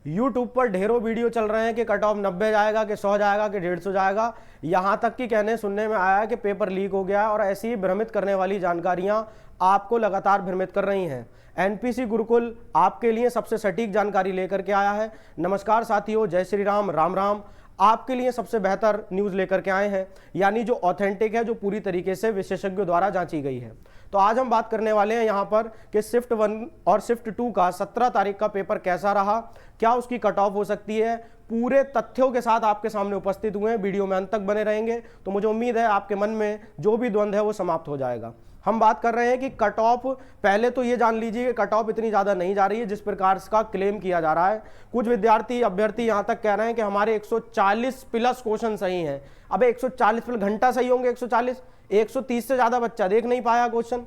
YouTube पर ढेरों video चल रहे हैं कि कट ऑफ 90 जाएगा कि 100 जाएगा कि 150 जाएगा। यहाँ तक कि कहने सुनने में आया है कि पेपर लीक हो गया और ऐसी ही भ्रमित करने वाली जानकारियाँ आपको लगातार भ्रमित कर रही हैं। एनपीसी गुरुकुल आपके लिए सबसे सटीक जानकारी लेकर के आया है। नमस्कार साथियों, जय श्री राम, राम राम। आपके लिए सबसे बेहतर न्यूज़ लेकर के आए हैं, यानी जो ऑथेंटिक है, जो पूरी तरीके से विशेषज्ञों द्वारा जांची गई है। तो आज हम बात करने वाले हैं यहाँ पर कि शिफ्ट 1 और शिफ्ट 2 का 17 तारीख का पेपर कैसा रहा, क्या उसकी कट ऑफ हो सकती है। पूरे तथ्यों के साथ आपके सामने उपस्थित हुए हैं। वीडियो में अंत तक बने रहेंगे तो मुझे उम्मीद है आपके मन में जो भी द्वंद्व है वो समाप्त हो जाएगा। हम बात कर रहे हैं कि कट ऑफ, पहले तो ये जान लीजिए कि कट ऑफ इतनी ज़्यादा नहीं जा रही है जिस प्रकार का क्लेम किया जा रहा है। कुछ विद्यार्थी अभ्यर्थी यहाँ तक कह रहे हैं कि हमारे 140 प्लस क्वेश्चन सही हैं। अबे 140 प्लस घंटा सही होंगे? 140, 130 से ज़्यादा बच्चा देख नहीं पाया क्वेश्चन।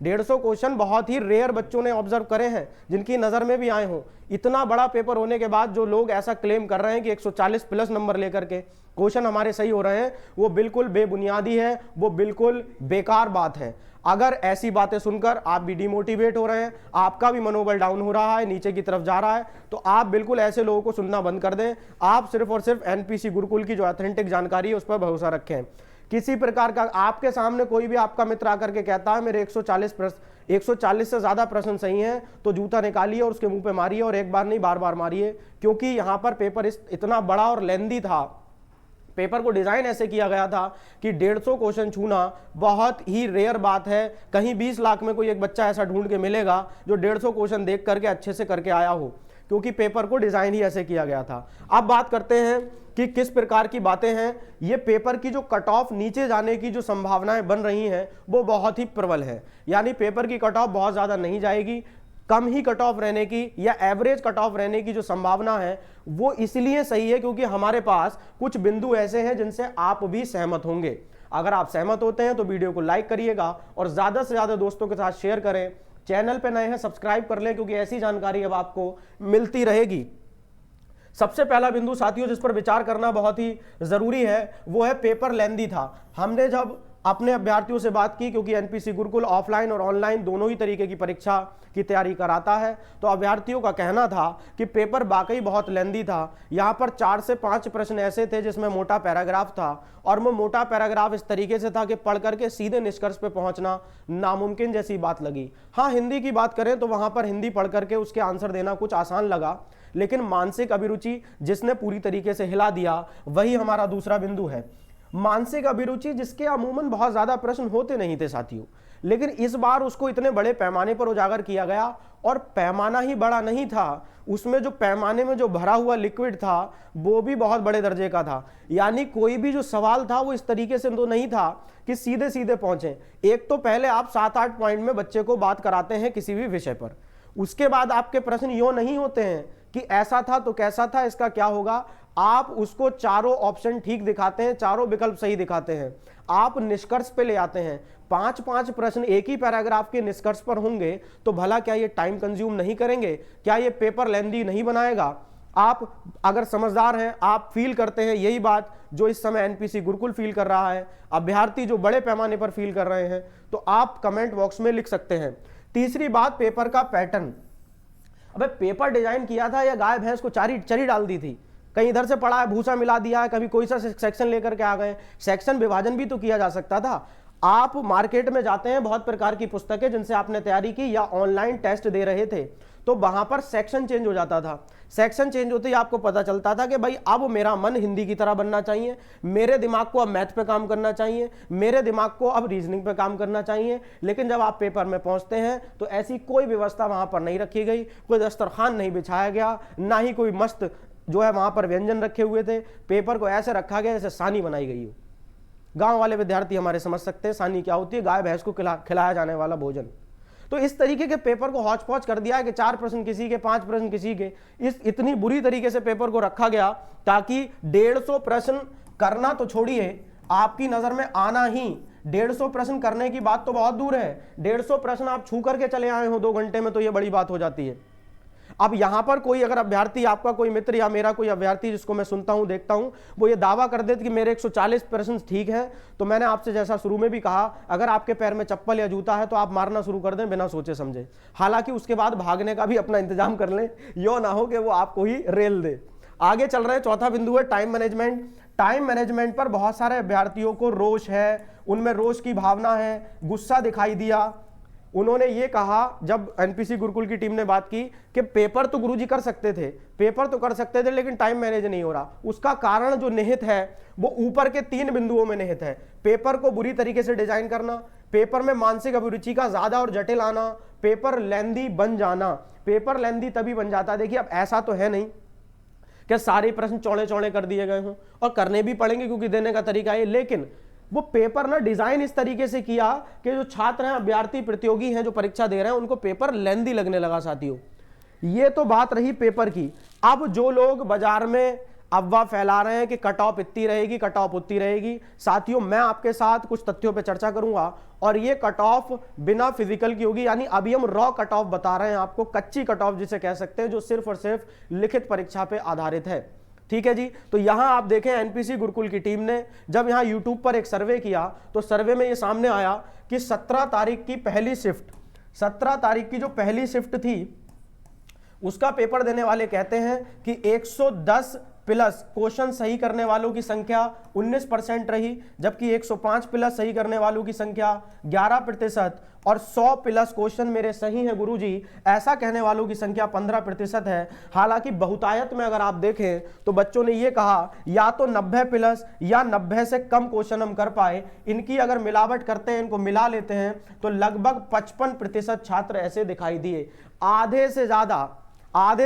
150 क्वेश्चन बहुत ही रेयर बच्चों ने ऑब्जर्व करे हैं जिनकी नज़र में भी आए हों। इतना बड़ा पेपर होने के बाद जो लोग ऐसा क्लेम कर रहे हैं कि 140 प्लस नंबर लेकर के क्वेश्चन हमारे सही हो रहे हैं, वो बिल्कुल बेबुनियादी है, वो बिल्कुल बेकार बात है। अगर ऐसी बातें सुनकर आप भी डिमोटिवेट हो रहे हैं, आपका भी मनोबल डाउन हो रहा है, नीचे की तरफ जा रहा है, तो आप बिल्कुल ऐसे लोगों को सुनना बंद कर दें। आप सिर्फ और सिर्फ एनपीसी गुरुकुल की जो ऑथेंटिक जानकारी है उस पर भरोसा रखें। किसी प्रकार का आपके सामने कोई भी आपका मित्र आकर के कहता है मेरे 140 से ज़्यादा प्रश्न सही हैं, तो जूता निकालिए और उसके मुंह पे मारिए, और एक बार नहीं बार बार मारिए, क्योंकि यहाँ पर पेपर इतना बड़ा और लेंदी था। पेपर को डिज़ाइन ऐसे किया गया था कि 150 क्वेश्चन छूना बहुत ही रेयर बात है। कहीं 20 लाख में कोई एक बच्चा ऐसा ढूंढ के मिलेगा जो 150 क्वेश्चन देख करके अच्छे से करके आया हो, क्योंकि पेपर को डिज़ाइन ही ऐसे किया गया था। अब बात करते हैं कि किस प्रकार की बातें हैं। ये पेपर की जो कट ऑफ नीचे जाने की जो संभावनाएं बन रही हैं वो बहुत ही प्रबल है, यानी पेपर की कट ऑफ बहुत ज़्यादा नहीं जाएगी। कम ही कट ऑफ रहने की या एवरेज कट ऑफ रहने की जो संभावना है वो इसलिए सही है क्योंकि हमारे पास कुछ बिंदु ऐसे हैं जिनसे आप भी सहमत होंगे। अगर आप सहमत होते हैं तो वीडियो को लाइक करिएगा और ज़्यादा से ज़्यादा दोस्तों के साथ शेयर करें। चैनल पे नए हैं सब्सक्राइब कर लें, क्योंकि ऐसी जानकारी अब आपको मिलती रहेगी। सबसे पहला बिंदु साथियों जिस पर विचार करना बहुत ही जरूरी है वो है पेपर लेंदी था। हमने जब अपने अभ्यर्थियों से बात की, क्योंकि एनपीसी गुरुकुल ऑफलाइन और ऑनलाइन दोनों ही तरीके की परीक्षा की तैयारी कराता है, तो अभ्यर्थियों का कहना था कि पेपर वाकई बहुत लेंदी था। यहाँ पर 4 से 5 प्रश्न ऐसे थे जिसमें मोटा पैराग्राफ था, और वो मोटा पैराग्राफ इस तरीके से था कि पढ़ करके सीधे निष्कर्ष पे पहुंचना नामुमकिन जैसी बात लगी। हाँ, हिंदी की बात करें तो वहां पर हिंदी पढ़ करके उसके आंसर देना कुछ आसान लगा, लेकिन मानसिक अभिरुचि जिसने पूरी तरीके से हिला दिया वही हमारा दूसरा बिंदु है। मानसिक अभिरुचि जिसके अमूमन बहुत ज्यादा प्रश्न होते नहीं थे साथियों, लेकिन इस बार उसको इतने बड़े पैमाने पर उजागर किया गया, और पैमाना ही बड़ा नहीं था, उसमें जो पैमाने में जो भरा हुआ लिक्विड था वो भी बहुत बड़े दर्जे का था। यानी कोई भी जो सवाल था वो इस तरीके से तो नहीं था कि सीधे सीधे पहुंचे। एक तो पहले आप 7-8 पॉइंट में बच्चे को बात कराते हैं किसी भी विषय पर, उसके बाद आपके प्रश्न यूं नहीं होते हैं कि ऐसा था तो कैसा था, इसका क्या होगा। आप उसको चारों ऑप्शन ठीक दिखाते हैं, चारों विकल्प सही दिखाते हैं, आप निष्कर्ष पे ले आते हैं। 5-5 प्रश्न एक ही पैराग्राफ के निष्कर्ष पर होंगे तो भला क्या ये टाइम कंज्यूम नहीं करेंगे? क्या ये पेपर लेंदी नहीं बनाएगा? आप अगर समझदार हैं, आप फील करते हैं यही बात जो इस समय एनपीसी गुरुकुल फील कर रहा है, अभ्यर्थी जो बड़े पैमाने पर फील कर रहे हैं, तो आप कमेंट बॉक्स में लिख सकते हैं। तीसरी बात, पेपर का पैटर्न। अबे पेपर डिजाइन किया था या गाय भैंस को चरी डाल दी थी? कहीं इधर से पड़ा है, भूसा मिला दिया है, कभी कोई सा सेक्शन लेकर के आ गए। सेक्शन विभाजन भी तो किया जा सकता था। आप मार्केट में जाते हैं, बहुत प्रकार की पुस्तकें जिनसे आपने तैयारी की या ऑनलाइन टेस्ट दे रहे थे, तो वहां पर सेक्शन चेंज हो जाता था। सेक्शन चेंज होते ही आपको पता चलता था कि भाई अब मेरा मन हिंदी की तरह बनना चाहिए, मेरे दिमाग को अब मैथ पे काम करना चाहिए, मेरे दिमाग को अब रीजनिंग पे काम करना चाहिए। लेकिन जब आप पेपर में पहुंचते हैं तो ऐसी कोई व्यवस्था वहां पर नहीं रखी गई, कोई दस्तरखान नहीं बिछाया गया, ना ही कोई मस्त जो है वहां पर व्यंजन रखे हुए थे। पेपर को ऐसे रखा गया जैसे सानी बनाई गई हो। गांव वाले विद्यार्थी हमारे समझ सकते हैं सानी क्या होती है, गाय भैंस को खिलाया जाने वाला भोजन। तो इस तरीके के पेपर को हौच पौच कर दिया है कि 4 प्रश्न किसी के, 5 प्रश्न किसी के, इस इतनी बुरी तरीके से पेपर को रखा गया ताकि 150 प्रश्न करना तो छोड़िए, आपकी नजर में आना ही, 150 प्रश्न करने की बात तो बहुत दूर है, 150 प्रश्न आप छू करके चले आए हो 2 घंटे में तो यह बड़ी बात हो जाती है। अब यहां पर कोई अगर अभ्यर्थी, आपका कोई मित्र या मेरा कोई अभ्यर्थी जिसको मैं सुनता हूं देखता हूं, वो ये दावा कर देते कि मेरे 140% ठीक है, तो मैंने आपसे जैसा शुरू में भी कहा, अगर आपके पैर में चप्पल या जूता है तो आप मारना शुरू कर दें बिना सोचे समझे। हालांकि उसके बाद भागने का भी अपना इंतजाम कर लें, यो ना हो कि वो आपको ही रेल दे। आगे चल रहे हैं, चौथा बिंदु है टाइम मैनेजमेंट। टाइम मैनेजमेंट पर बहुत सारे अभ्यर्थियों को रोष है, उनमें रोष की भावना है, गुस्सा दिखाई दिया। उन्होंने ये कहा, जब एनपीसी गुरुकुल की टीम ने बात की कि पेपर तो गुरुजी कर सकते थे, पेपर तो कर सकते थे, लेकिन टाइम मैनेज नहीं हो रहा। उसका कारण जो निहित है वो ऊपर के 3 बिंदुओं में निहित है। पेपर को बुरी तरीके से डिजाइन करना, पेपर में मानसिक अभिरुचि का ज्यादा और जटिल आना, पेपर लेंदी बन जाना। पेपर लेंदी तभी बन जाता है, देखिए अब ऐसा तो है नहीं कि सारे प्रश्न चौड़े चौड़े कर दिए गए हों, और करने भी पड़ेंगे क्योंकि देने का तरीका है, लेकिन वो पेपर ना डिजाइन इस तरीके से किया कि जो छात्र हैं, अभ्यर्थी, प्रतियोगी हैं जो परीक्षा दे रहे हैं, उनको पेपर लेंदी लगने लगा। साथियों, ये तो बात रही पेपर की। अब जो लोग बाजार में अफवाह फैला रहे हैं कि कट ऑफ इतनी रहेगी, कट ऑफ उतनी रहेगी, साथियों मैं आपके साथ कुछ तथ्यों पे चर्चा करूंगा, और ये कट ऑफ बिना फिजिकल की होगी। यानी अभी हम रॉ कट ऑफ बता रहे हैं आपको, कच्ची कट ऑफ जिसे कह सकते हैं, जो सिर्फ और सिर्फ लिखित परीक्षा पे आधारित है। ठीक है जी। तो यहां आप देखें, एनपीसी गुरुकुल की टीम ने जब यहां यूट्यूब पर एक सर्वे किया, तो सर्वे में ये सामने आया कि 17 तारीख की पहली शिफ्ट, 17 तारीख की जो पहली शिफ्ट थी, उसका पेपर देने वाले कहते हैं कि 110 प्लस क्वेश्चन सही करने वालों की संख्या 19% रही, जबकि 105 प्लस सही करने वालों की संख्या 11%, और 100 प्लस क्वेश्चन मेरे सही हैं गुरुजी ऐसा कहने वालों की संख्या 15% है। हालांकि बहुतायत में अगर आप देखें तो बच्चों ने यह कहा या तो 90 प्लस या 90 से कम क्वेश्चन हम कर पाए। इनकी अगर मिलावट करते हैं, इनको मिला लेते हैं, तो लगभग 55% छात्र ऐसे दिखाई दिए। आधे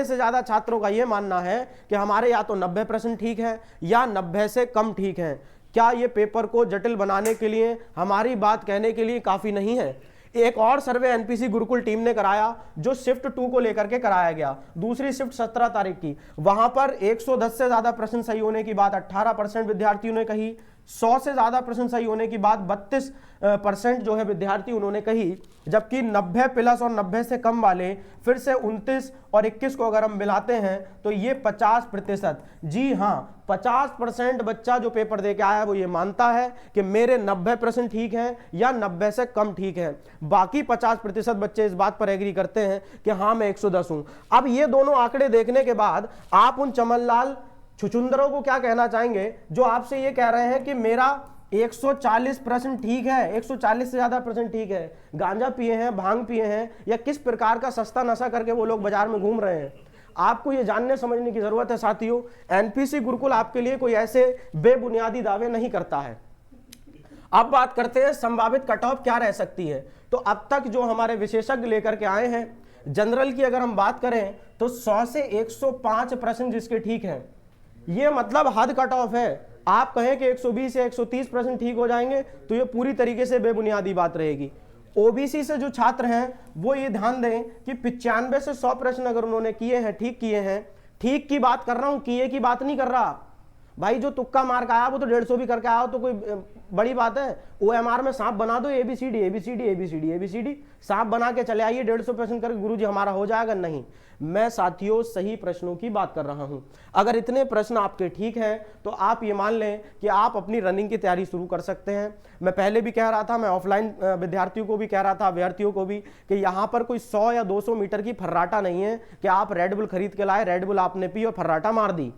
से ज्यादा छात्रों का यह मानना है कि हमारे या तो 90% ठीक है या 90 से कम ठीक है। क्या यह पेपर को जटिल बनाने के लिए, हमारी बात कहने के लिए काफी नहीं है? एक और सर्वे एनपीसी गुरुकुल टीम ने कराया, जो शिफ्ट 2 को लेकर के कराया गया, दूसरी शिफ्ट 17 तारीख की। वहां पर 110 से ज्यादा प्रश्न सही होने की बात 18% विद्यार्थियों ने कही, 100 से ज्यादा प्रश्न सही होने की बात 32% जो है विद्यार्थी उन्होंने कही, जबकि 90 प्लस और 90 से कम वाले फिर से 29 और 21 को अगर हम मिलाते हैं तो ये 50%। जी हाँ, 50% बच्चा जो पेपर दे के आया है वो ये मानता है कि मेरे 90% ठीक है या 90 से कम ठीक है। बाकी 50% बच्चे इस बात पर एग्री करते हैं कि हाँ मैं 110 हूं। अब ये दोनों आंकड़े देखने के बाद आप उन चमनलाल छुचुंदरों को क्या कहना चाहेंगे जो आपसे ये कह रहे हैं कि मेरा 140% ठीक है, 140 से ज्यादा % ठीक है? गांजा पिए हैं, भांग पिए हैं, या किस प्रकार का सस्ता नशा करके वो लोग बाजार में घूम रहे हैं? आपको ये जानने समझने की जरूरत है साथियों। एनपीसी गुरुकुल आपके लिए कोई ऐसे बेबुनियादी दावे नहीं करता है। अब बात करते हैं संभावित कट ऑफ क्या रह सकती है। तो अब तक जो हमारे विशेषज्ञ लेकर के आए हैं, जनरल की अगर हम बात करें तो 100 से 105% जिसके ठीक है, ये मतलब हद कट ऑफ है। आप कहें कि 120 या 130% ठीक हो जाएंगे तो ये पूरी तरीके से बेबुनियादी बात रहेगी। ओबीसी से जो छात्र हैं वो ये ध्यान दें कि 95 से 100 प्रश्न अगर उन्होंने किए हैं, ठीक किए हैं, ठीक की बात कर रहा हूं, किए की बात नहीं कर रहा भाई। जो तुक्का मार का आया वो तो 150 भी करके आया तो कोई बड़ी बात है? ओएमआर में सांप बना दो, एबीसीडी एबीसीडी एबीसीडी एबीसीडी, सांप बना के चले आइए 150 प्रश्न करके, गुरुजी हमारा हो जाएगा। नहीं, मैं साथियों सही प्रश्नों की बात कर रहा हूं। अगर इतने प्रश्न आपके ठीक हैं तो आप ये मान लें कि आप अपनी रनिंग की तैयारी शुरू कर सकते हैं। मैं पहले भी कह रहा था, मैं ऑफलाइन विद्यार्थियों को भी कह रहा था, अभ्यर्थियों को भी, कि यहां पर कोई 100 या 200 मीटर की फर्राटा नहीं है कि आप रेडबुल खरीद के लाए, रेडबुल आपने पी और फर्राटा मार दी।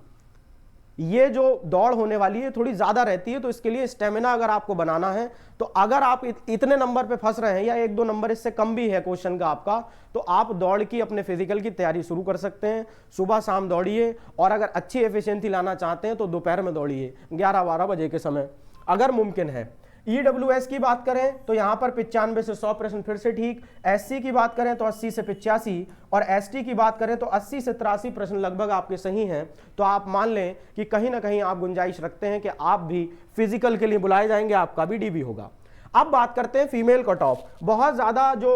ये जो दौड़ होने वाली है थोड़ी ज्यादा रहती है, तो इसके लिए स्टेमिना अगर आपको बनाना है, तो अगर आप इतने नंबर पे फंस रहे हैं या 1-2 नंबर इससे कम भी है क्वेश्चन का आपका, तो आप दौड़ की, अपने फिजिकल की तैयारी शुरू कर सकते हैं। सुबह शाम दौड़िए, और अगर अच्छी एफिशिएंसी लाना चाहते हैं तो दोपहर में दौड़िए 11-12 बजे के समय अगर मुमकिन है। ईडब्ल्यूएस की बात करें तो यहां पर 95 से 100 प्रश्न फिर से ठीक। एससी की बात करें तो 80 से 85, और एसटी की बात करें तो 80 से 83 प्रश्न लगभग आपके सही हैं। तो आप मान लें कि कहीं ना कहीं आप गुंजाइश रखते हैं कि आप भी फिजिकल के लिए बुलाए जाएंगे, आपका भी डीबी होगा। अब बात करते हैं फीमेल कट ऑफ। बहुत ज्यादा जो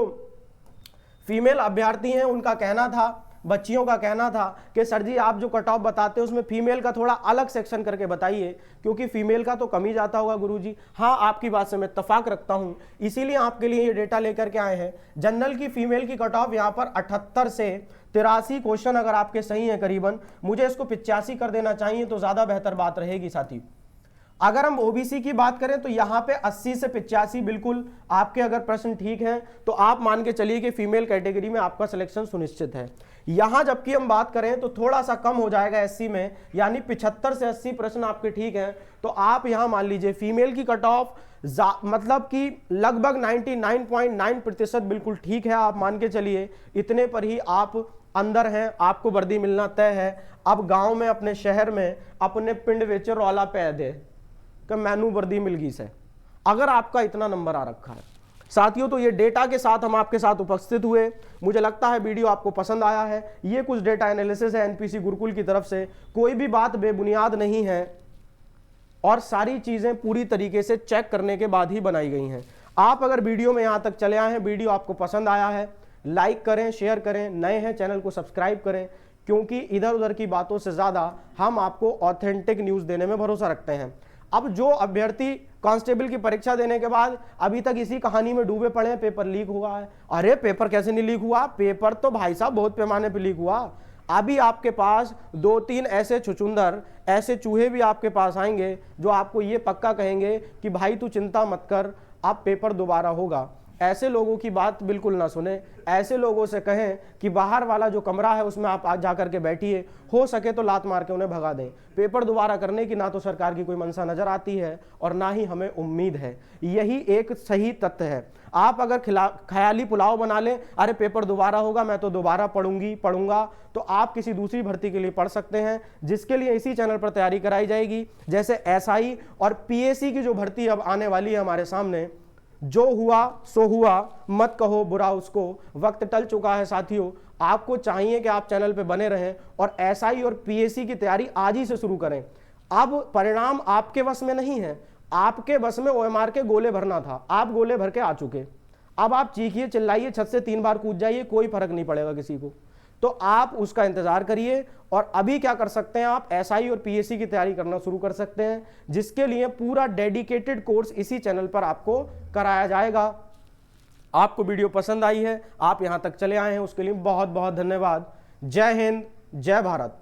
फीमेल अभ्यर्थी हैं उनका कहना था बच्चियों का कहना था कि सर जी आप जो कट ऑफ बताते हैं उसमें फीमेल का थोड़ा अलग सेक्शन करके बताइए, क्योंकि फीमेल का तो कम ही जाता होगा गुरुजी। हाँ, आपकी बात से मैं इत्तेफाक रखता हूं, इसीलिए आपके लिए ये डेटा लेकर के आए हैं। जनरल की फीमेल की कट ऑफ यहाँ पर 78 से 83 क्वेश्चन अगर आपके सही है करीबन, मुझे इसको 85 कर देना चाहिए तो ज्यादा बेहतर बात रहेगी साथी। अगर हम ओबीसी की बात करें तो यहां पे 80 से 85 बिल्कुल आपके अगर प्रश्न ठीक हैं तो आप मान के चलिए कि फीमेल कैटेगरी में आपका सिलेक्शन सुनिश्चित है। यहां जबकि हम बात करें तो थोड़ा सा कम हो जाएगा एससी में, यानी 75 से 80 प्रश्न आपके ठीक हैं, तो आप यहां मान लीजिए फीमेल की कट ऑफ मतलब कि लगभग 99.9% बिल्कुल ठीक है। आप मान के चलिए इतने पर ही आप अंदर हैं, आपको वर्दी मिलना तय है। अब गांव में, अपने शहर में, अपने पिंड वेचे रौला पै दे कि मैनू वर्दी मिल गई से, अगर आपका इतना नंबर आ रखा है साथियों। तो ये डेटा के साथ हम आपके साथ उपस्थित हुए। मुझे लगता है वीडियो आपको पसंद आया है। ये कुछ डेटा एनालिसिस है एनपीसी गुरुकुल की तरफ से, कोई भी बात बेबुनियाद नहीं है और सारी चीजें पूरी तरीके से चेक करने के बाद ही बनाई गई हैं। आप अगर वीडियो में यहां तक चले आए हैं, वीडियो आपको पसंद आया है, लाइक करें, शेयर करें, नए हैं चैनल को सब्सक्राइब करें, क्योंकि इधर उधर की बातों से ज्यादा हम आपको ऑथेंटिक न्यूज देने में भरोसा रखते हैं। अब जो अभ्यर्थी कांस्टेबल की परीक्षा देने के बाद अभी तक इसी कहानी में डूबे पड़े हैं, पेपर लीक हुआ है, अरे पेपर कैसे नहीं लीक हुआ, पेपर तो भाई साहब बहुत पैमाने पे लीक हुआ। अभी आपके पास 2-3 ऐसे छुचुंदर, ऐसे चूहे भी आपके पास आएंगे जो आपको ये पक्का कहेंगे कि भाई तू चिंता मत कर, अब पेपर दोबारा होगा। ऐसे लोगों की बात बिल्कुल ना सुने। ऐसे लोगों से कहें कि बाहर वाला जो कमरा है उसमें आप जा करके बैठिए, हो सके तो लात मार के उन्हें भगा दें। पेपर दोबारा करने की ना तो सरकार की कोई मंशा नजर आती है और ना ही हमें उम्मीद है। यही एक सही तथ्य है। आप अगर ख्याली पुलाव बना लें, अरे पेपर दोबारा होगा, मैं तो दोबारा पढ़ूंगा, तो आप किसी दूसरी भर्ती के लिए पढ़ सकते हैं, जिसके लिए इसी चैनल पर तैयारी कराई जाएगी। जैसे एसआई और पीएसी की जो भर्ती अब आने वाली है हमारे सामने, जो हुआ सो हुआ, मत कहो बुरा उसको, वक्त टल चुका है साथियों। आपको चाहिए कि आप चैनल पे बने रहें और एसआई और पीएसी की तैयारी आज ही से शुरू करें। अब परिणाम आपके बस में नहीं है, आपके बस में ओएमआर के गोले भरना था, आप गोले भर के आ चुके। अब आप चीखिए, चिल्लाइए, छत से 3 बार कूद जाइए, कोई फर्क नहीं पड़ेगा किसी को। तो आप उसका इंतजार करिए और अभी क्या कर सकते हैं, आप एसआई और पीएससी की तैयारी करना शुरू कर सकते हैं, जिसके लिए पूरा डेडिकेटेड कोर्स इसी चैनल पर आपको कराया जाएगा। आपको वीडियो पसंद आई है, आप यहां तक चले आए हैं, उसके लिए बहुत बहुत धन्यवाद। जय हिंद, जय भारत।